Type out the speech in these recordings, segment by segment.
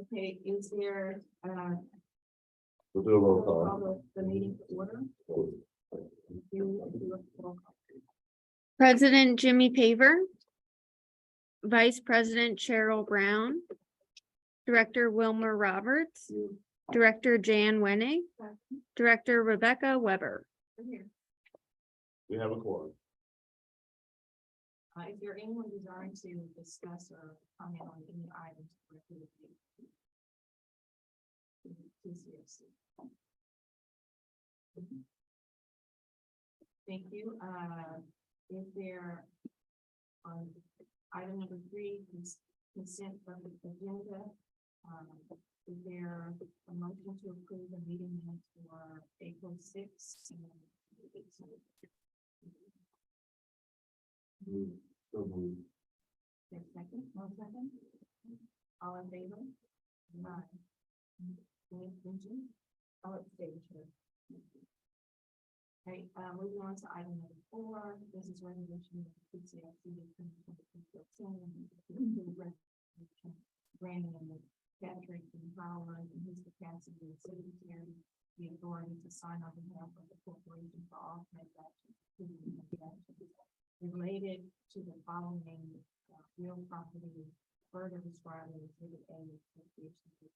Okay, is there, We'll do a roll we'll call. call the meeting to order? Do a roll call. President Jimmy Paver. Vice President Cheryl Brown. Director Wilmer Roberts. Director Jan Wenning. Director Rebecca Weber. I'm here. We have a quorum. Is there anyone desiring to discuss or comment on any items? related to TCFC? Thank you. Is there on item number 3, consent of the agenda? Is there a motion to approve the meeting minutes for April 6th? Second, no second. All in favor? Aye. Any abstentions? All abstentions. Okay, moving on to item number 4. This is resolution of TCFC granting and Patrick and Howard in his capacity as secretary the authority to sign on behalf of the corporation for all transactions related to the following real property further described in Exhibit A association with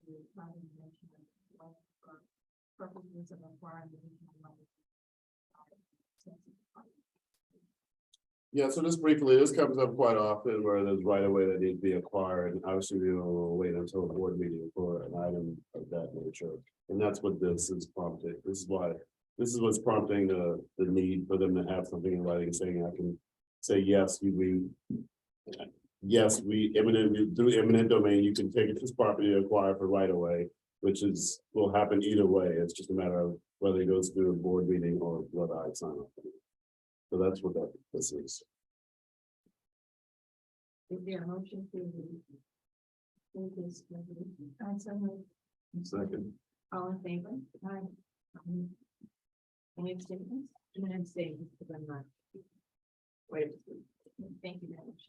the condemnation of for purposes of acquiring additional money. Yeah, so just briefly, this comes up quite often where there's right away that need to be acquired, and obviously we will wait until a board meeting for an item of that nature. And that's what this is prompting. This is what's prompting the need for them to have something in writing saying I can say, yes, we eminent through eminent domain, you can take this property to acquire for right away, which will happen either way. It's just a matter of whether it goes through a board meeting or whether I sign up. So that's what this is. Is there a motion to approve this resolution? Second. All in favor? Aye. Any abstentions? And then abstentions because I'm not. Wait. Thank you very much.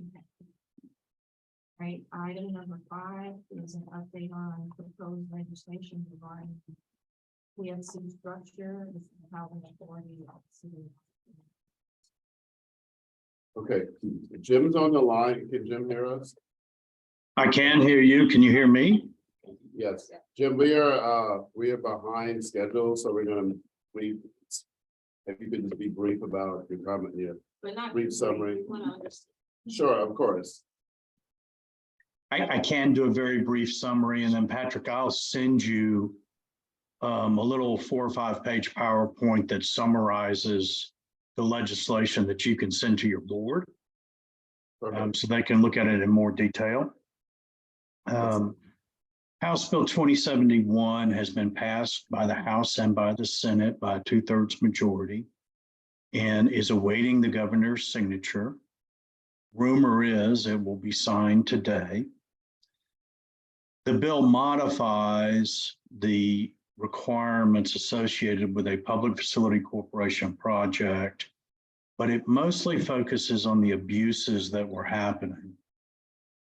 Right, item number 5 is an update on proposed legislation regarding PFC structure. This is the housing authority of the city. Okay, Jim's on the line. Can Jim hear us? I can hear you. Can you hear me? Yes, Jim, we are behind schedule, so if you could just be brief about your comment here. But not Brief summary. we wanna understand. Sure, of course. I can do a very brief summary, and then Patrick, I'll send you a little 4 or 5 page PowerPoint that summarizes the legislation that you can send to your board, so they can look at it in more detail. House Bill 2071 has been passed by the House and by the Senate by a 2/3 majority and is awaiting the governor's signature. Rumor is it will be signed today. The bill modifies the requirements associated with a public facility corporation project, but it mostly focuses on the abuses that were happening.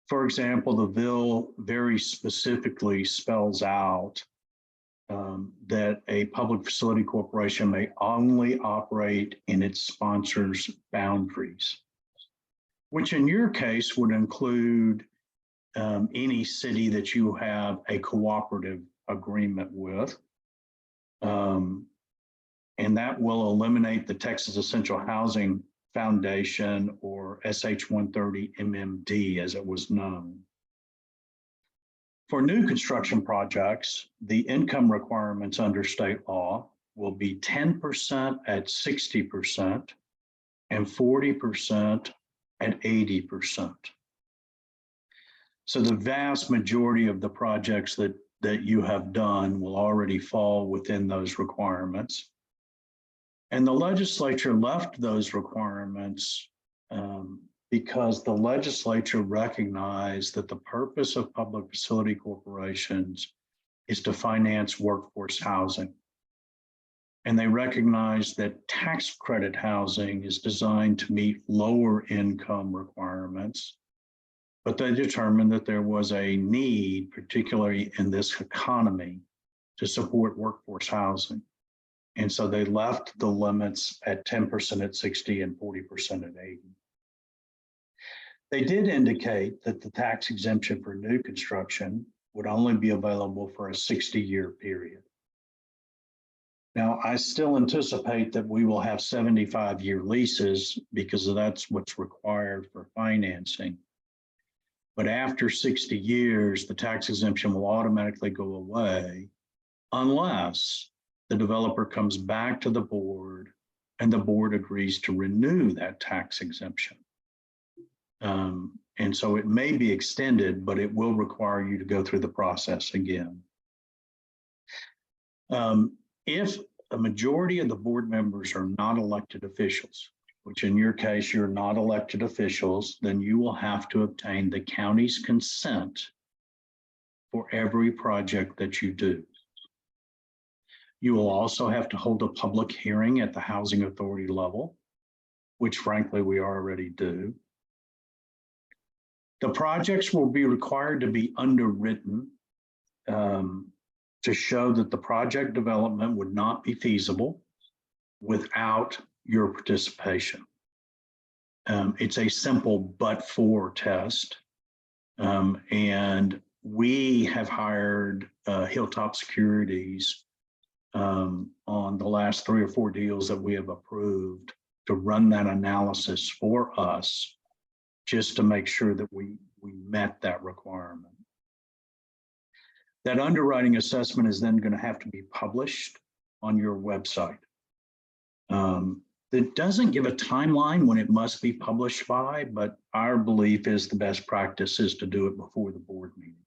For example, the bill very specifically spells out that a public facility corporation may only operate in its sponsor's boundaries, which in your case would include any city that you have a cooperative agreement with. And that will eliminate the Texas Essential Housing Foundation, or SH 130 MMD as it was known. For new construction projects, the income requirements under state law will be 10% at 60% and 40% at 80%. So the vast majority of the projects that you have done will already fall within those requirements. And the legislature left those requirements because the legislature recognized that the purpose of public facility corporations is to finance workforce housing. And they recognize that tax credit housing is designed to meet lower income requirements, But they determined that there was a need, particularly in this economy, to support workforce housing. And so they left the limits at 10% at 60 and 40% at 80. They did indicate that the tax exemption for new construction would only be available for a 60-year period. Now, I still anticipate that we will have 75-year leases because that's what's required for financing. But after 60 years, the tax exemption will automatically go away unless the developer comes back to the board and the board agrees to renew that tax exemption. And so it may be extended, but it will require you to go through the process again. If a majority of the board members are not elected officials, which in your case, you're not elected officials, then you will have to obtain the county's consent for every project that you do. You will also have to hold a public hearing at the housing authority level, which frankly, we already do. The projects will be required to be underwritten to show that the project development would not be feasible without your participation. It's a simple but-for test. And we have hired Hilltop Securities on the last 3 or 4 deals that we have approved to run that analysis for us, just to make sure that we met that requirement. That underwriting assessment is then going to have to be published on your website. It doesn't give a timeline when it must be published by, but our belief is the best practice is to do it before the board meeting.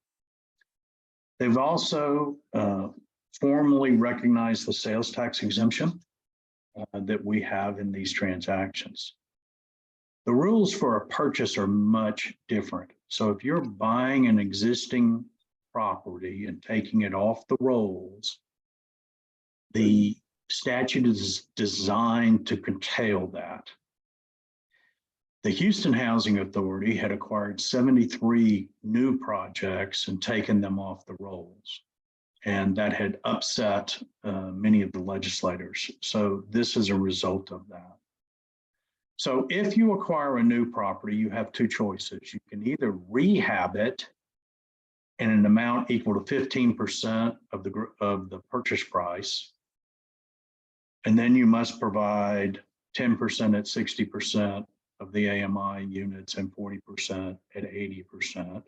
They've also formally recognized the sales tax exemption that we have in these transactions. The rules for a purchase are much different. So if you're buying an existing property and taking it off the rolls, the statute is designed to curtail that. The Houston Housing Authority had acquired 73 new projects and taken them off the rolls. And that had upset many of the legislators. So this is a result of that. So if you acquire a new property, you have 2 choices. You can either rehab it in an amount equal to 15% of the purchase price, and then you must provide 10% at 60% of the AMI units and 40% at 80%.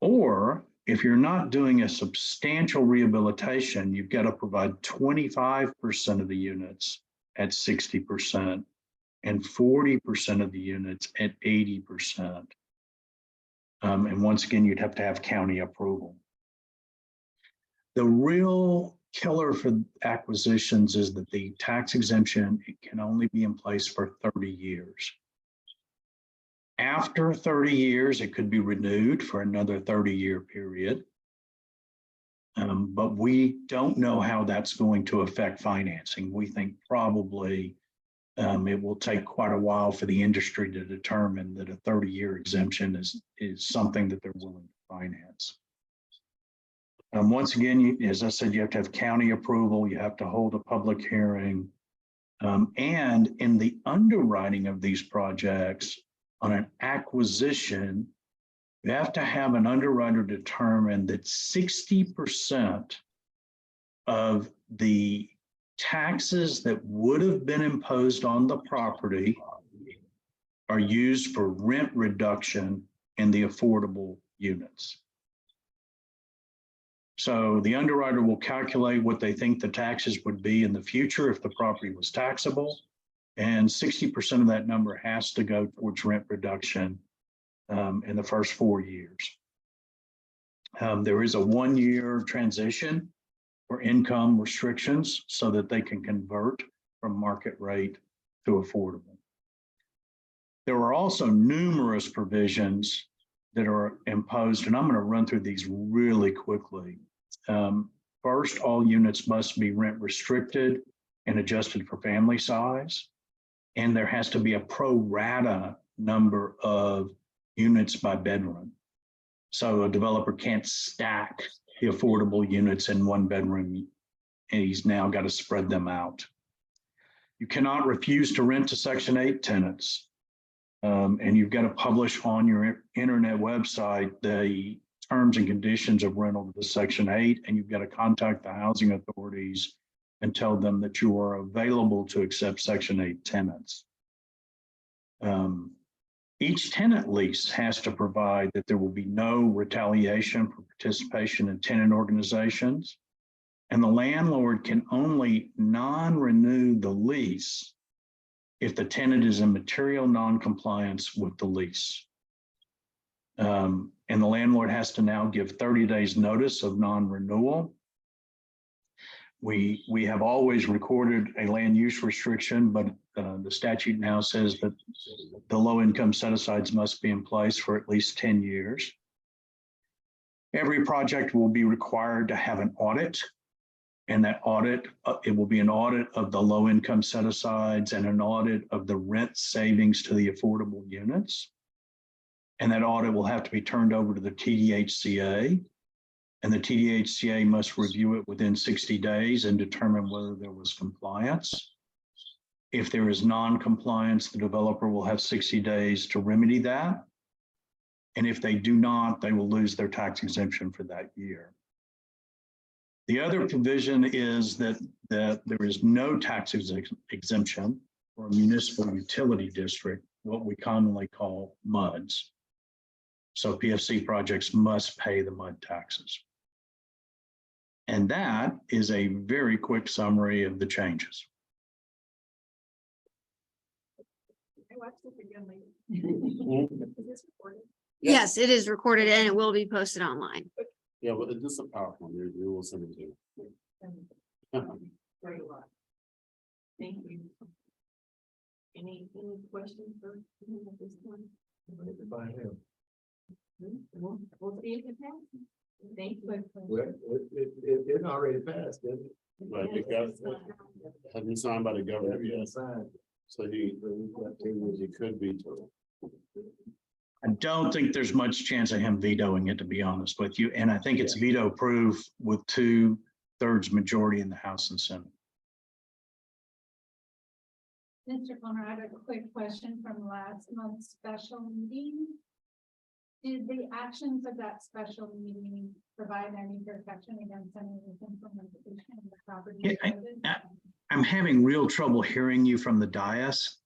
Or if you're not doing a substantial rehabilitation, you've got to provide 25% of the units at 60% and 40% of the units at 80%. And once again, you'd have to have county approval. The real killer for acquisitions is that the tax exemption, it can only be in place for 30 years. After 30 years, it could be renewed for another 30-year period. But we don't know how that's going to affect financing. We think probably it will take quite a while for the industry to determine that a 30-year exemption is something that they're willing to finance. Once again, as I said, you have to have county approval, you have to hold a public hearing. And in the underwriting of these projects, on an acquisition, you have to have an underwriter determine that 60% of the taxes that would have been imposed on the property are used for rent reduction in the affordable units. So the underwriter will calculate what they think the taxes would be in the future if the property was taxable, and 60% of that number has to go towards rent reduction in the first 4 years. There is a 1-year transition for income restrictions so that they can convert from market rate to affordable. There are also numerous provisions that are imposed, and I'm going to run through these really quickly. First, all units must be rent restricted and adjusted for family size, and there has to be a pro rata number of units by bedroom. So a developer can't stack the affordable units in one bedroom, and he's now got to spread them out. You cannot refuse to rent to Section 8 tenants. And you've got to publish on your internet website the terms and conditions of rental to the Section 8, and you've got to contact the housing authorities and tell them that you are available to accept Section 8 tenants. Each tenant lease has to provide that there will be no retaliation for participation in tenant organizations, and the landlord can only non-renew the lease if the tenant is in material non-compliance with the lease. And the landlord has to now give 30 days notice of non-renewal. We have always recorded a land use restriction, but the statute now says that the low-income set-asides must be in place for at least 10 years. Every project will be required to have an audit, and that audit, it will be an audit of the low-income set-asides and an audit of the rent savings to the affordable units. And that audit will have to be turned over to the TDHCA. And the TDHCA must review it within 60 days and determine whether there was compliance. If there is non-compliance, the developer will have 60 days to remedy that. And if they do not, they will lose their tax exemption for that year. The other provision is that there is no tax exemption for a municipal utility district, what we commonly call MUDs. So PFC projects must pay the MUD taxes. And that is a very quick summary of the changes. I watched this again later. Is this recorded? Yes, it is recorded and it will be posted online. Yeah, but it's just a PowerPoint, we will send it to you. Very well. Thank you. Any questions for him at this point? We'll see if it passes. Thank you. Well, it already passed, didn't it? Right, it got, has been signed by the governor, yes, Signed. so he could be told. I don't think there's much chance of him vetoing it, to be honest with you. And I think it's veto proof with 2/3 majority in the House and Senate. Mr. Plummer, I have a quick question from last month's special meeting. Did the actions of that special meeting provide any protection against any implementation of the property? Yeah, I'm having real trouble hearing you from the dais.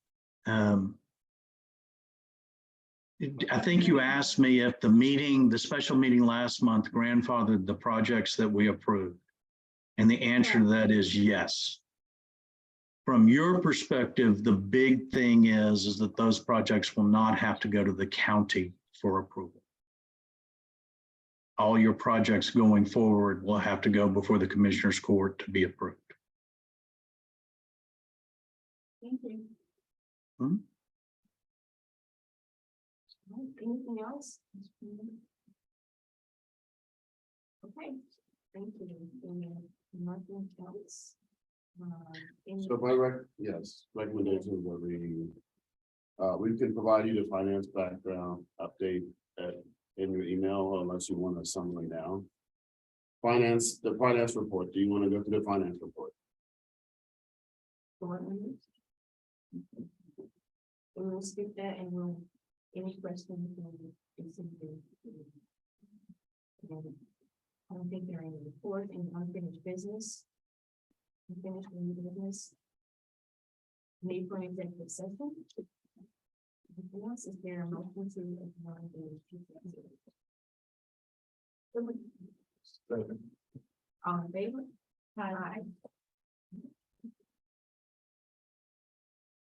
I think you asked me if the special meeting last month grandfathered the projects that we approved. And the answer to that is yes. From your perspective, the big thing is that those projects will not have to go to the county for approval. All your projects going forward will have to go before the Commissioner's Court to be approved. Thank you. Hmm? Anything else? Okay, thank you. Nothing else. So yes, recommendations that we can provide you the finance background update in your email unless you want to summary down. The finance report. Do you want to go through the finance report? We'll skip that and we'll, any questions? I don't think there are any report and unfinished business. Unfinished business. Need for an executive session. Anything else? Is there a motion to adjourn the? All in favor? Aye.